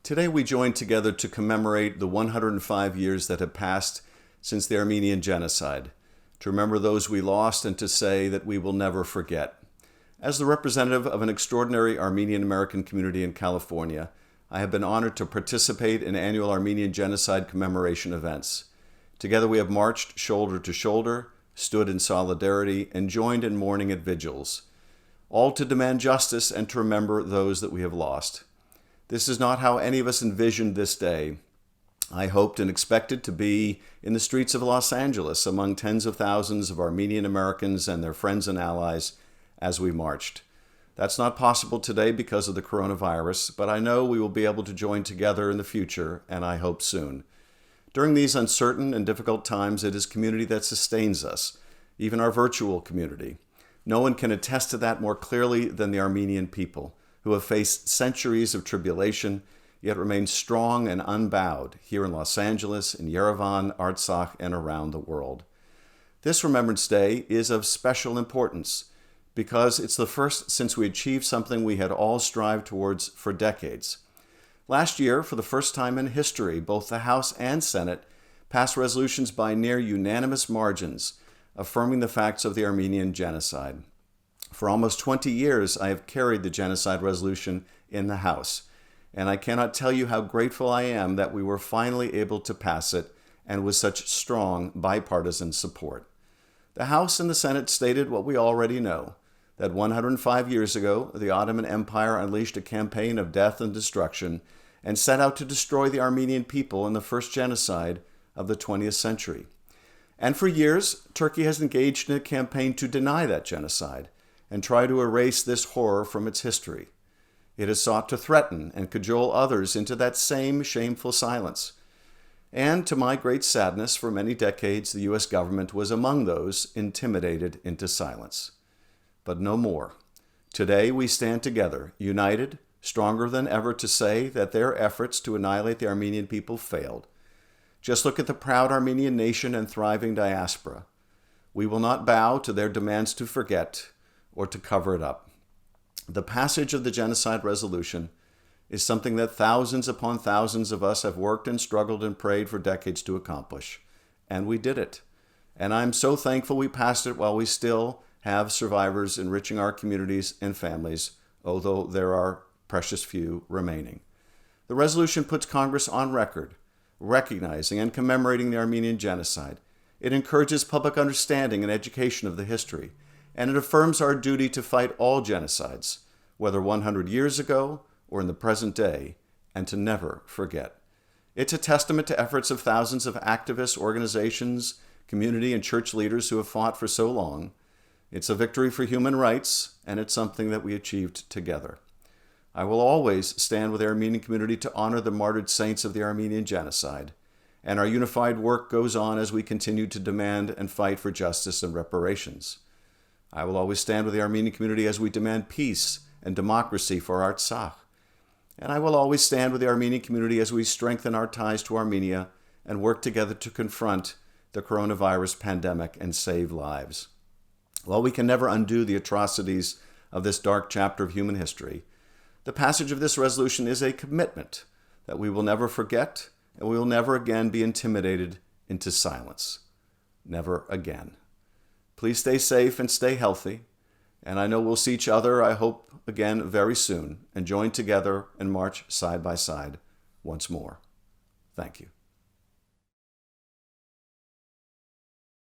Today we join together to commemorate the 105 years that have passed since the Armenian Genocide, to remember those we lost and to say that we will never forget. As the representative of an extraordinary Armenian-American community in California, I have been honored to participate in annual Armenian Genocide commemoration events. Together we have marched shoulder to shoulder, stood in solidarity, and joined in mourning at vigils, all to demand justice and to remember those that we have lost. This is not how any of us envisioned this day. I hoped and expected to be in the streets of Los Angeles among tens of thousands of Armenian Americans and their friends and allies as we marched. That's not possible today because of the coronavirus, but I know we will be able to join together in the future, and I hope soon. During these uncertain and difficult times, it is community that sustains us, even our virtual community. No one can attest to that more clearly than the Armenian people, who have faced centuries of tribulation, yet remain strong and unbowed here in Los Angeles, in Yerevan, Artsakh, and around the world. This Remembrance Day is of special importance because it's the first since we achieved something we had all strived towards for decades. Last year, for the first time in history, both the House and Senate passed resolutions by near unanimous margins affirming the facts of the Armenian Genocide. For almost 20 years, I have carried the genocide resolution in the House, and I cannot tell you how grateful I am that we were finally able to pass it and with such strong bipartisan support. The House and the Senate stated what we already know, that 105 years ago, the Ottoman Empire unleashed a campaign of death and destruction and set out to destroy the Armenian people in the first genocide of the 20th century. And for years, Turkey has engaged in a campaign to deny that genocide and try to erase this horror from its history. It has sought to threaten and cajole others into that same shameful silence. And to my great sadness, for many decades, the U.S. government was among those intimidated into silence. But no more. Today we stand together, united, stronger than ever to say that their efforts to annihilate the Armenian people failed. Just look at the proud Armenian nation and thriving diaspora. We will not bow to their demands to forget or to cover it up. The passage of the genocide resolution is something that thousands upon thousands of us have worked and struggled and prayed for decades to accomplish. And we did it. And I'm so thankful we passed it while we still have survivors enriching our communities and families, although there are precious few remaining. The resolution puts Congress on record, recognizing and commemorating the Armenian Genocide. It encourages public understanding and education of the history, and it affirms our duty to fight all genocides, whether 100 years ago or in the present day, and to never forget. It's a testament to efforts of thousands of activists, organizations, community, and church leaders who have fought for so long. It's a victory for human rights, and it's something that we achieved together. I will always stand with the Armenian community to honor the martyred saints of the Armenian Genocide, and our unified work goes on as we continue to demand and fight for justice and reparations. I will always stand with the Armenian community as we demand peace and democracy for Artsakh. And I will always stand with the Armenian community as we strengthen our ties to Armenia and work together to confront the coronavirus pandemic and save lives. While we can never undo the atrocities of this dark chapter of human history, the passage of this resolution is a commitment that we will never forget and we will never again be intimidated into silence. Never again. Please stay safe and stay healthy. And I know we'll see each other, I hope, again very soon and join together and march side by side once more. Thank you.